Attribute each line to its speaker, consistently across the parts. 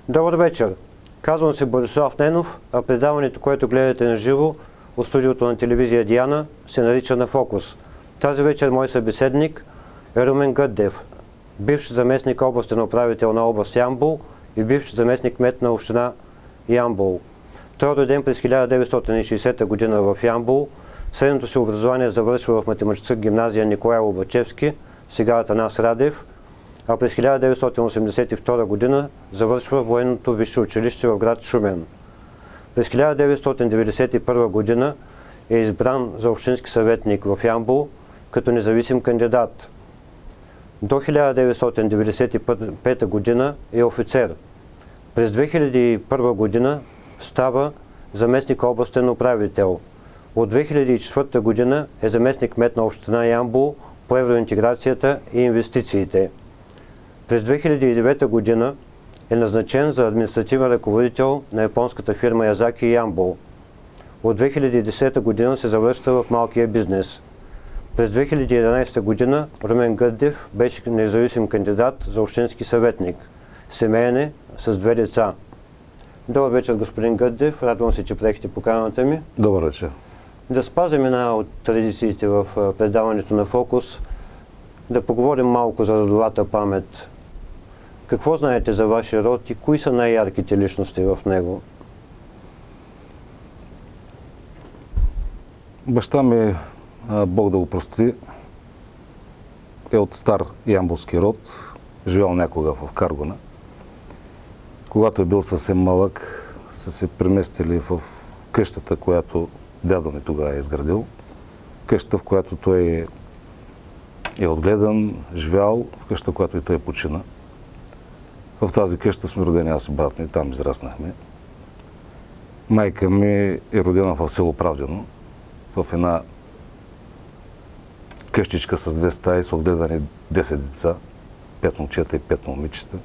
Speaker 1: Добър вечер! Казвам се Борислав Ненов, а предаването, което гледате на живо от студиото на телевизия Диана, се нарича На фокус. Тази вечер мой събеседник е Румен Гърдев, бивш заместник областен управител на област Ямбол и бивш заместник кмет на община Ямбол. Той е роден през 1960 година в Ямбол. Средното си образование завършва в математическа гимназия Николай Лобачевски, сега Атанас Радев, а през 1982 година завършва военното висше училище в град Шумен. През 1991 година е избран за общински съветник в Ямбол като независим кандидат. До 1995 година е офицер. През 2001 година става заместник областен управител. От 2004 година е заместник кмет на община Ямбол по евроинтеграцията и инвестициите. През 2009 година е назначен за административен ръководител на японската фирма Язаки Ямбол. От 2010 година се завръща в малкия бизнес. През 2011 година Румен Гърдев беше независим кандидат за общински съветник. Семеен е с 2 деца. Добър вечер, господин Гърдев. Радвам се, че приехте поканата ми.
Speaker 2: Добър вечер.
Speaker 1: Да спазим една от традициите в предаването на Фокус, да поговорим малко за родовата памет. Какво знаете за вашия род и кои са най-ярките личности в него?
Speaker 2: Баща ми, Бог да го прости, е от стар ямболски род, живял някога в Каргона. Когато е бил съвсем малък, са се преместили в къщата, която дядо ми тогава е изградил. Къща, в която той е отгледан, живял, в къща, в която и той почина. В тази къща сме родени аз и брат ми, там израснахме. Майка ми е родена в село Правдено, в една къщичка с 2 стаи, с отгледани 10 деца, 5 момчета и 5 момичета.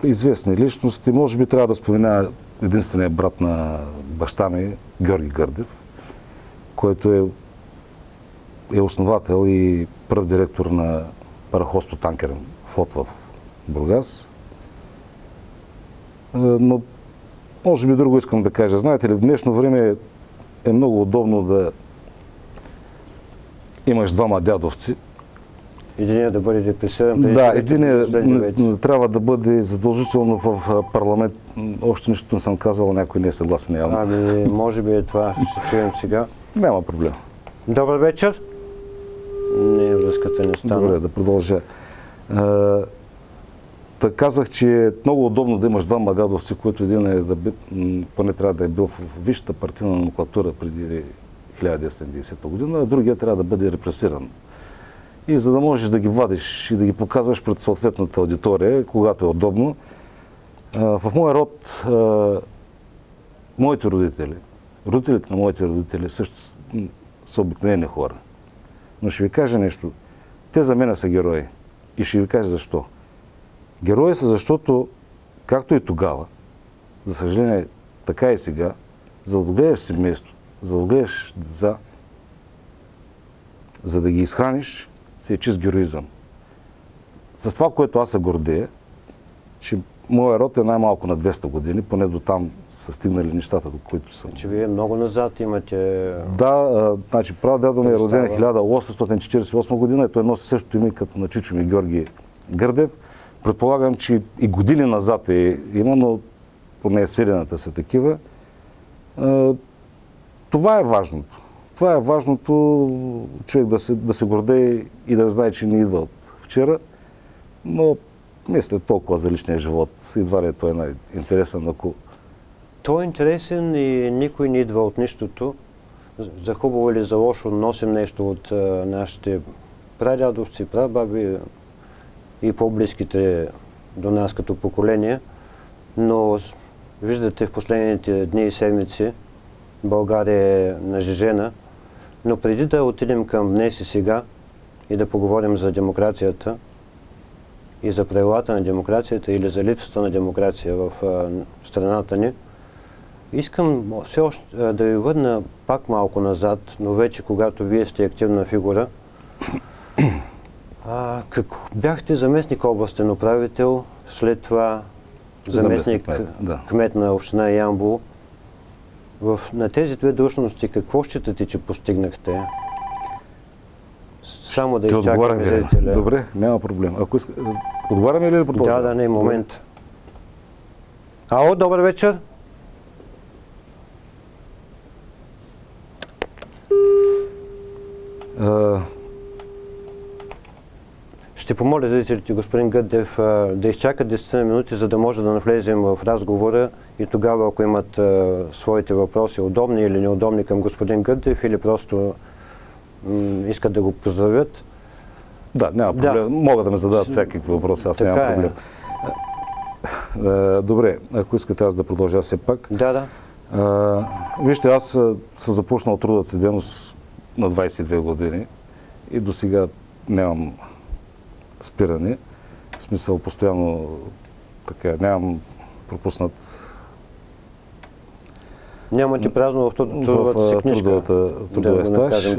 Speaker 2: Известни личности, може би трябва да спомена единствения брат на баща ми, Георги Гърдев, който е основател и пръв директор на параходство танкерен флот в Бургас. Но може би друго искам да кажа. Знаете ли, в днешно време е много удобно да имаш двама дядовци.
Speaker 1: Единият да бъде репресиран.
Speaker 2: Да, единият трябва да бъде задължително в парламент. Още нищо не съм казал, някой не е съгласен явно.
Speaker 1: Ами, може би е това. Ще чуем сега.
Speaker 2: Няма проблем.
Speaker 1: Добър вечер. Не, връзката не стана.
Speaker 2: Добре, да продължа. Казах, че е много удобно да имаш двама гадовци, които един е поне трябва да е бил в висшата партийна номенклатура преди 1990 година, а другия трябва да бъде репресиран. И за да можеш да ги вадиш и да ги показваш пред съответната аудитория, когато е удобно, в моя род моите родители, родителите на моите родители също са обикновени хора. Но ще ви кажа нещо. Те за мен са герои. И ще ви кажа защо. Герои са, защото, както и тогава, за съжаление, така и сега, за да отгледаш семейство, за да отгледаш деца, за да ги изхраниш, си е чист героизъм. С това, което аз се гордея, че моя род е най-малко на 200 години, поне до там са стигнали нещата, до които съм.
Speaker 1: Че вие много назад имате...
Speaker 2: Да, значи прадядо ми е роден 1848 година и той носи същото име като на чичо ми Георги Гърдев. Предполагам, че и години назад има, но поне сведенията са такива. Това е важното. Това е важното човек да се гордее и да знае, че не идва от вчера, но мисля толкова за личния живот. Едва ли е той най-интересен, ако...
Speaker 1: Той е интересен и никой не идва от нищото. За хубаво или за лошо носим нещо от нашите прадядовци, прабаби и по-близките до нас като поколение. Но виждате в последните дни и седмици България е нажежена. Но преди да отидем към днес и сега и да поговорим за демокрацията и за правилата на демокрацията или за липсата на демокрация в страната ни, искам все още да ви върна пак малко назад, но вече когато вие сте активна фигура. Бяхте заместник областен управител след това заместник кмет на община Ямбол. На тези две длъжности какво считате, че постигнахте? Само да изчакаме зрителя.
Speaker 2: Добре, няма проблем. Ако иска... Отговаряме ли да продължаваме?
Speaker 1: Да, не, момент. Ало, добър вечер. Ще помоля зрителите, господин Гърдев, да изчакат 10 минути, за да може да навлезем в разговора и тогава, ако имат своите въпроси, удобни или неудобни към господин Гърдев, или просто искат да го поздравят.
Speaker 2: Да, няма проблем. Да. Могат да ме зададат всякакви въпроси, аз нямам проблем. Добре, ако искате аз да продължа все пак.
Speaker 1: Да.
Speaker 2: Вижте, аз съм започнал трудът си дейност на 22 години и до сега нямам спиране. В смисъл постоянно така, нямам пропуснат.
Speaker 1: Нямате празно в трудовата си книжка.
Speaker 2: Трудовия стаж.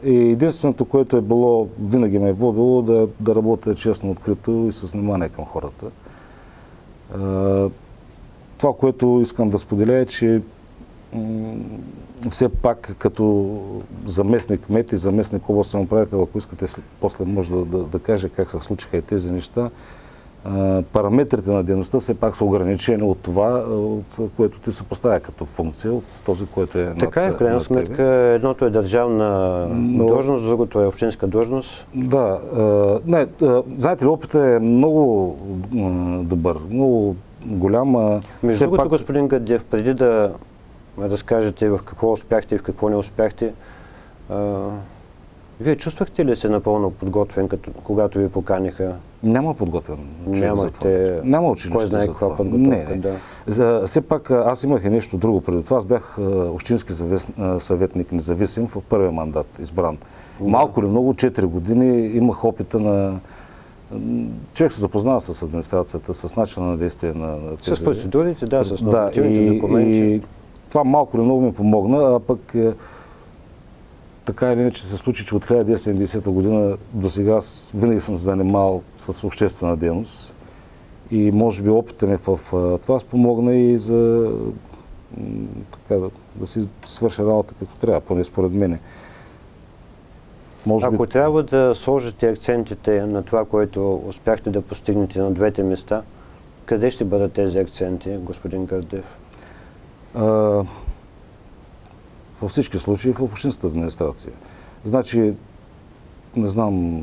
Speaker 2: И единственото, което е било, винаги ме е водило да работя честно, открито и с внимание към хората. Това, което искам да споделя е, че все пак като заместник кмет и заместник областен управител, ако искате, после може да кажа как се случиха и тези неща, параметрите на дейността все пак са ограничени от това, от което ти се поставя като функция, от този, който е над тебе.
Speaker 1: Така е, в крайна сметка, едното е държавна длъжност, другото е общинска длъжност.
Speaker 2: Да. Знаете ли, опитът е много добър, много голям.
Speaker 1: Между другото, господин Гърдев, преди да разкажете в какво успяхте и в какво не успяхте, вие чувствахте ли се напълно подготвен, когато ви поканиха?
Speaker 2: Няма подготвен.
Speaker 1: Няма училище. Кой знае каква подготовка?
Speaker 2: Да. Все пак аз имах и нещо друго преди това. Аз бях общински съветник независим в първия мандат, избран. Малко или много, 4 години имах опита на... Човек се запознава с администрацията, с начина на действие на тези...
Speaker 1: С процедурите, да, с нормативните документи.
Speaker 2: И това малко или много ми помогна, а пък така или иначе се случи, че от 1970 година до сега винаги съм се занимавал с обществена дейност и може би опитът ми в това спомогна и за да си свърша работа като трябва, поне според мене.
Speaker 1: Ако трябва да сложите акцентите на това, което успяхте да постигнете на двете места, къде ще бъдат тези акценти, господин Гърдев?
Speaker 2: Във всички случаи в общинската администрация. Значи, не знам,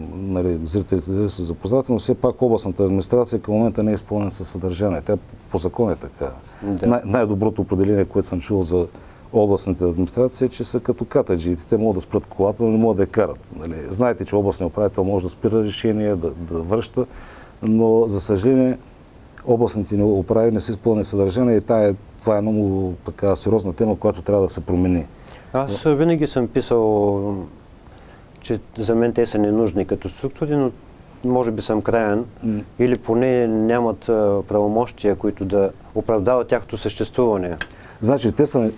Speaker 2: зрителите дали са запознати, но все пак областната администрация към момента не е изпълнена със съдържание. Тя по закон е така. Да. Най-доброто определение, което съм чул за областната администрация е, че са като катаджиите. Те могат да спрат колата, но не могат да я карат. Знаете, че областният управител може да спира решение, да връща, но за съжаление областните управи не са изпълнени съдържание и това е много така сериозна тема, която трябва да се промени.
Speaker 1: Аз винаги съм писал, че за мен те са ненужни като структури, но може би съм краен или поне нямат правомощия, които да оправдават тяхното съществуване.
Speaker 2: Значи те са,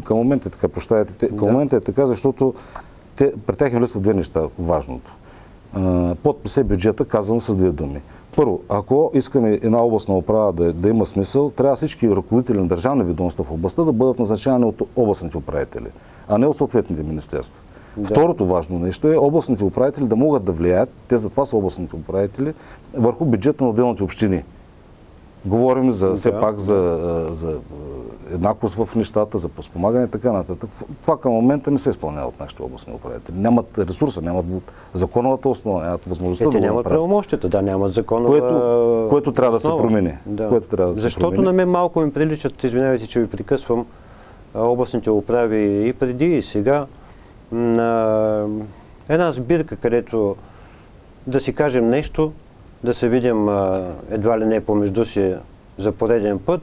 Speaker 2: към момента е така, прощавайте, към момента е така, защото при тях им липсват две неща, важното. Подпис е бюджета, казвам с две думи. Първо, ако искаме една областна управа да има смисъл, трябва всички ръководители на държавни ведомства в областта да бъдат назначавани от областните управители, а не от съответните министерства. Да. Второто важно нещо е областните управители да могат да влияят, те затова са областните управители, върху бюджета на отделните общини. Говорим все пак за еднаквост в нещата, за спомагане и така нататък. Това към момента не се изпълнява от нашите областни управители. Нямат ресурса, нямат законовата основа, нямат възможността да го
Speaker 1: нямат правомощията, нямат законова
Speaker 2: което трябва да се промени.
Speaker 1: Защото на мен малко ми приличат, извинявайте, че ви прекъсвам, областните управи и преди и сега, на една сбирка, където да си кажем нещо, да се видим едва ли не помежду си за пореден път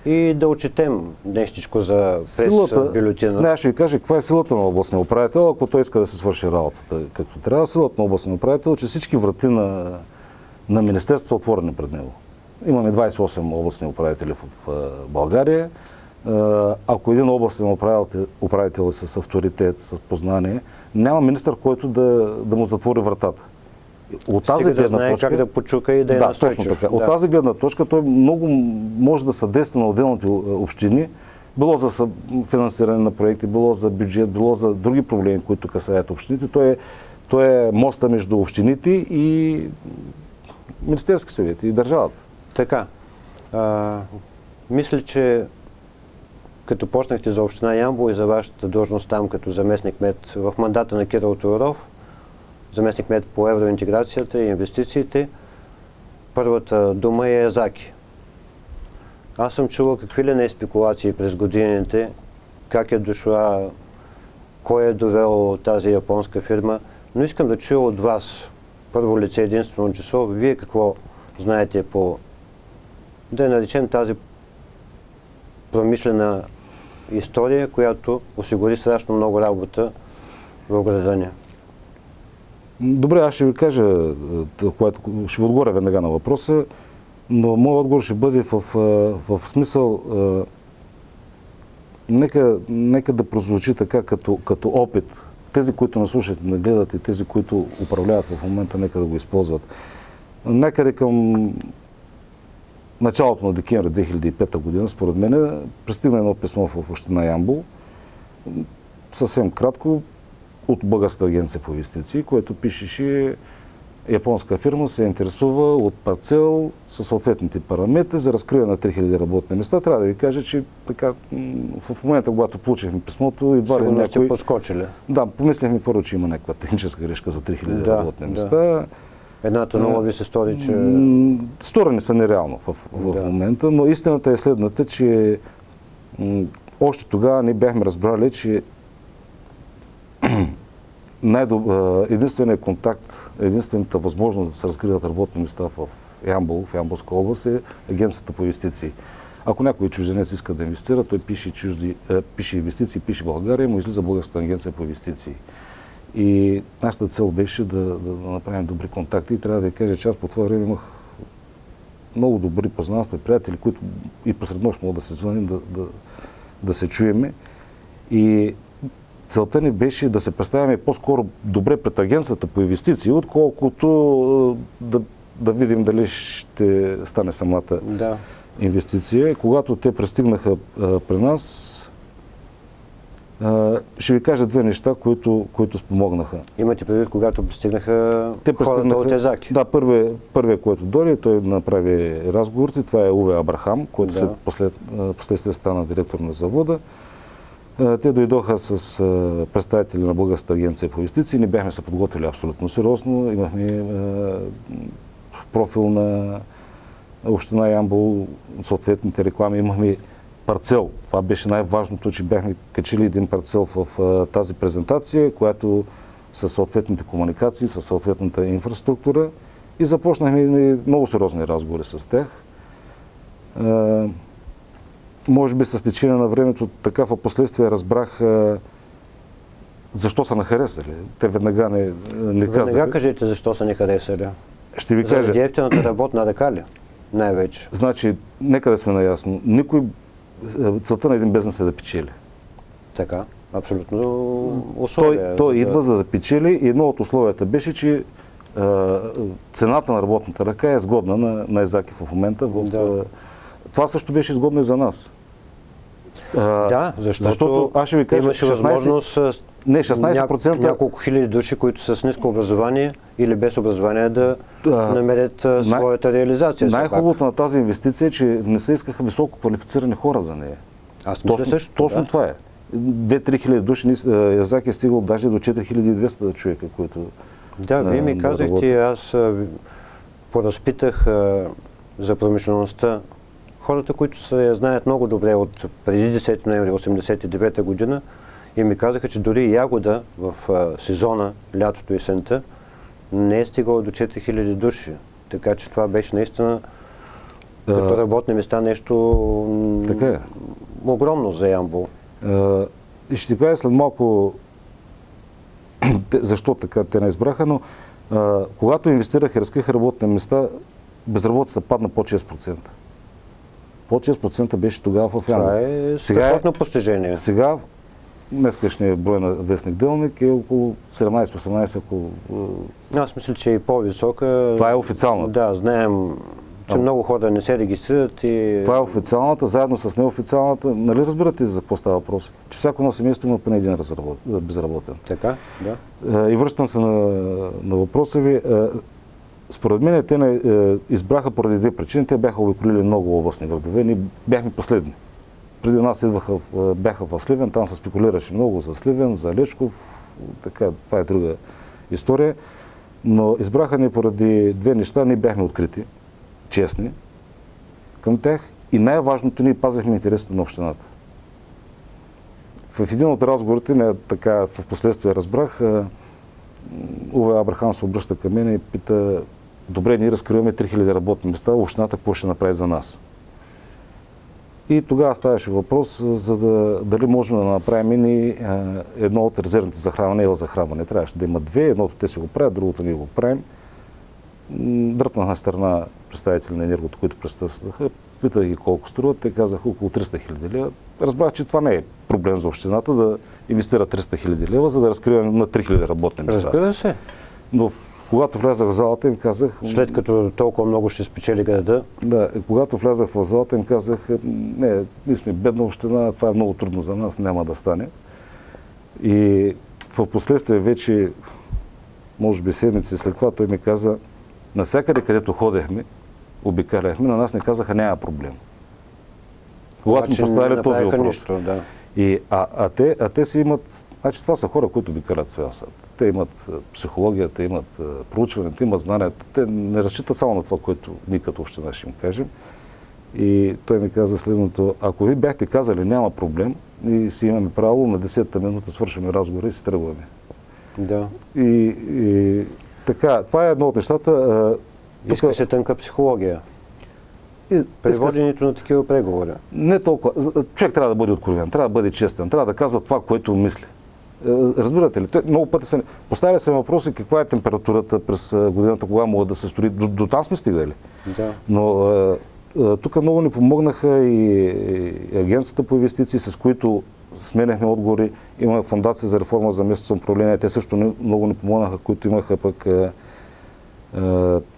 Speaker 1: и да отчетем нещичко за прес-бюлетина.
Speaker 2: Аз ще ви кажа каква е силата на областния управител, ако той иска да се свърши работата както трябва. Силата на областния управител е, че всички врати на министерства са отворени пред него. Имаме 28 областни управители в България. Ако един областен управител е с авторитет, с познание, няма министър, който да му затвори вратата. От тази
Speaker 1: Стига да
Speaker 2: гледна
Speaker 1: знае
Speaker 2: точка,
Speaker 1: как да почука и да е настойчив.
Speaker 2: точно така.
Speaker 1: Да.
Speaker 2: От тази гледна точка той много може да съдейства на отделните общини, било за финансиране на проекти, било за бюджет, било за други проблеми, които касаят общините. Той е моста между общините и Министерски съвет и държавата.
Speaker 1: Така. Мисля, че като почнахте за община Ямбол и за вашата длъжност там като заместник-кмет в мандата на Кирил Тодоров, заместник-кмет по евроинтеграцията и инвестициите, първата дума е Язаки. Аз съм чувал какви ли не спекулации през годините, как е дошла, кой е довел тази японска фирма, но искам да чуя от вас, първо лице единствено число, вие какво знаете по, да я наречем тази промишлена история, която осигури страшно много работа в града ни.
Speaker 2: Добре, аз ще ви кажа, ще ви отговоря веднага на въпроса, но моят отговор ще бъде в смисъл, нека да прозвучи така като опит. Тези, които не слушат, не гледат и тези, които управляват в момента, нека да го използват. Някъде към началото на декември 2005 година, според мен, пристигна едно писмо в община Ямбол, съвсем кратко, от Българската агенция по инвестиции, което пишеше: японска фирма се интересува от парцел със съответните параметри за разкриване на 3000 работни места. Трябва да ви кажа, че така, в момента, когато получихме писмото, едва ли някой...
Speaker 1: сте подскочили.
Speaker 2: Да, помислихме първо, че има някаква техническа грешка за 3000 работни места.
Speaker 1: Едната нова ви се стори, че...
Speaker 2: Сторени са нереално в момента, но истината е следната, че още тогава ние бяхме разбрали, че единственият контакт, единствената възможност да се разкриват работни места в Ямбол, в Ямболска област, е агенцията по инвестиции. Ако някой чужденец иска да инвестира, той пише инвестиции, пише България и му излиза Българската агенция по инвестиции. И нашата цел беше да направим добри контакти и трябва да ви кажа, че аз по това време имах много добри познанства и приятели, които и посред нощ могат да се звъним, да се чуеме. И целта ни беше да се представяме по-скоро добре пред агенцията по инвестиции, отколкото да видим дали ще стане самата инвестиция. Когато те пристигнаха при нас, ще ви кажа две неща, които спомогнаха.
Speaker 1: Имате предвид, когато пристигнаха хората от Язаки?
Speaker 2: Да, първият, който дойде, той направи разговор, и това е Уве Абрахам, който последствие стана директор на завода. Те дойдоха с представители на Българската агенция по инвестиции. Ние бяхме се подготвили абсолютно сериозно. Имахме профил на община Ямбол, съответните реклами. Имахме парцел. Това беше най-важното, че бяхме качили един парцел в тази презентация, която със съответните комуникации, със съответната инфраструктура, и започнахме много сериозни разговори с тях. Може би с течение на времето така в последствие разбрах защо са нахаресали. Те веднага не казаха.
Speaker 1: Веднага кажете защо са ни харесали.
Speaker 2: Ще ви кажа.
Speaker 1: Заради ефтината работна ръка ли? Най-вече.
Speaker 2: Значи, нека да сме наясно. Целта на един бизнес е да печели.
Speaker 1: Така, абсолютно условие.
Speaker 2: Той идва за да печели и едно от условията беше, че цената на работната ръка е сгодна на Язаки в момента. Това също беше изгодно и за нас.
Speaker 1: Да, защото
Speaker 2: аз ще ви кажа,
Speaker 1: имаше възможност
Speaker 2: 16%...
Speaker 1: няколко хиляди души, които са с ниско образование или без образование, да намерят своята реализация.
Speaker 2: Най-хубавото на тази инвестиция е, че не се искаха високо квалифицирани хора за нея.
Speaker 1: Аз мисля също.
Speaker 2: Точно това е. 2-3 хиляди души, Язаки е стигал даже до 4200 човека, които...
Speaker 1: Да, вие ми казахте, аз поразпитах за промишлеността хората, които се знаят много добре от преди 10 ноември 1989 година, и ми казаха, че дори ягода в сезона, лятото и есента, не е стигала до 4000 души. Така че това беше наистина като работни места нещо огромно за Ямбол.
Speaker 2: И ще ти кажа след малко защо така те не избраха, но когато инвестираха и разкриха работни места, безработицата падна под 6%. Под 6% беше тогава в Ямбол.
Speaker 1: Това е страхотно постижение.
Speaker 2: Сега днескашният брой на вестник Делник е около 17-18.
Speaker 1: Аз мисля, че е и по-висока.
Speaker 2: Това е официалната.
Speaker 1: Да, знаем, че много хора не се регистрират и...
Speaker 2: Това е официалната, заедно с неофициалната. Нали разбирате за какво става въпрос? Че всяко едно семейство има поне един безработен.
Speaker 1: Така, да.
Speaker 2: И връщам се на въпроса ви. Според мен те не избраха поради две причини. Те бяха обиколили много областни градове. Ние бяхме последни. Преди нас бяха в Сливен, там се спекулираше много за Сливен, за Лечков. Така, това е друга история. Но избраха ни поради две неща. Ние бяхме открити, честни към тях и най-важното, ние пазихме интересите на общината. В един от разговорите, така в последствие разбрах, Уве Абрахам се обръща към мен и пита: добре, ние разкриваме 3000 работни места, общината какво ще направи за нас? И тогава ставаше въпрос дали можем да направим едно от резервните захранване, елзахранване. Трябваше да има две, едното те си го правят, другото ние го правим. Дръпнаха страна представители на енергото, които присъстваха, питах ги колко струват, те казаха около 300 000 лева. Разбрах, че това не е проблем за общината да инвестира 300 000 лева, за да разкриваме на 3000 работни места.
Speaker 1: Разбира се.
Speaker 2: Но когато влязах в залата, им казах...
Speaker 1: След като толкова много ще спечели града?
Speaker 2: Да, когато влязах в залата, им казах: не, ние сме бедна община, това е много трудно за нас, няма да стане. И в последствие вече, може би седмици след това, той ми каза: навсякъде, където ходехме, обикаляхме, на нас не казаха няма проблем. Когато ми поставили този въпрос.
Speaker 1: Нищо, да.
Speaker 2: Те си имат... Значи това са хора, които обикалят цял свят. Те имат психологията, имат проучването, имат знанията. Те не разчитат само на това, което ние като община ще им кажем. И той ми каза следното: ако ви бяхте казали няма проблем, ние си имаме право на 10-та минута свършваме разговора и си тръгваме.
Speaker 1: Да.
Speaker 2: И така, това е едно от нещата.
Speaker 1: Иска се тънка психология. Преводенето на такива преговори.
Speaker 2: Не толкова. Човек трябва да бъде откровен, трябва да бъде честен, трябва да казва това, което мисли. Разбирате ли? Много пъти се поставя се въпроси каква е температурата през годината, кога могат да се строи. До там сме стигали.
Speaker 1: Да.
Speaker 2: Но тук много ни помогнаха и агенцията по инвестиции, с които сменяхме отговори. Има фондация за реформа за местно самоуправление. Те също много ни помогнаха, които имаха пък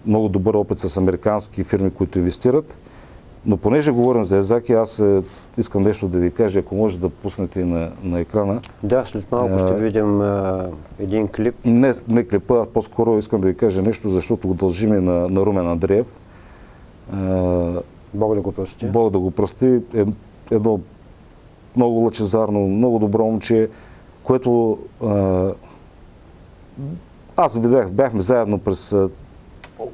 Speaker 2: много добър опит с американски фирми, които инвестират. Но понеже говорим за Езаки, аз искам нещо да ви кажа, ако може да пуснете и на екрана.
Speaker 1: Да, след малко ще видим един клип.
Speaker 2: Не клипа, а по-скоро искам да ви кажа нещо, защото го дължим и на Румен Андреев.
Speaker 1: Бог да го прости.
Speaker 2: Бог да го прости. Едно много лъчезарно, много добро момче, което аз видях, бяхме заедно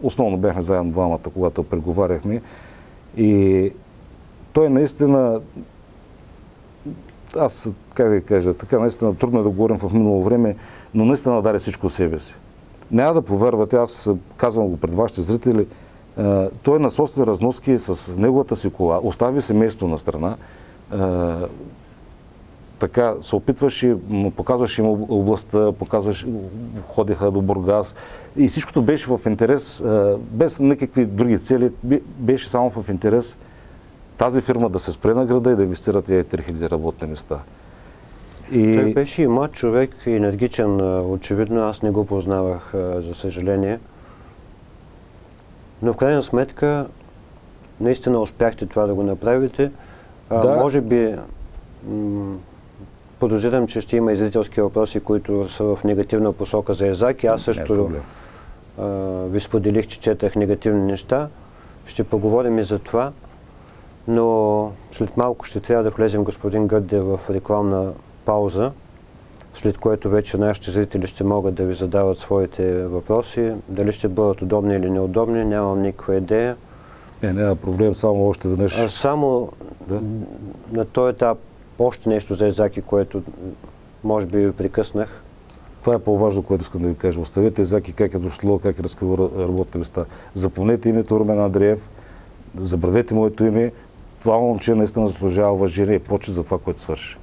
Speaker 2: основно бяхме заедно двамата, когато преговаряхме. И той наистина, как да кажа, така наистина трудно е да говорим в минало време, но наистина даде всичко от себе си. Няма да повярвате, аз казвам го пред вашите зрители, той на собствени разноски с неговата си кола, остави семейство на страна, така се опитваше, показваше им областта, ходиха до Бургас и всичкото беше в интерес, без никакви други цели, беше само в интерес тази фирма да се спре на града и да инвестира тези 3000 работни места.
Speaker 1: Той беше и млад човек, енергичен, очевидно, аз не го познавах, за съжаление. Но в крайна сметка, наистина успяхте това да го направите. Да. Може би подозирам, че ще има и зрителски въпроси, които са в негативна посока за Езаки. Аз също ви споделих, че четах негативни неща. Ще поговорим и за това. Но след малко ще трябва да влезем, господин Гърдев, в рекламна пауза, след което вече нашите зрители ще могат да ви задават своите въпроси. Дали ще бъдат удобни или неудобни, нямам никаква идея.
Speaker 2: Няма проблем, само още веднъж.
Speaker 1: Само на този етап още нещо за Езаки, което може би ви прекъснах.
Speaker 2: Това е по-важно, което искам да ви кажа. Оставете Езаки как е дошло, как е разкрива работни места. Запомнете името Румен Андреев, забравете моето име. Това момче наистина заслужава уважение и почет за това, което свърши.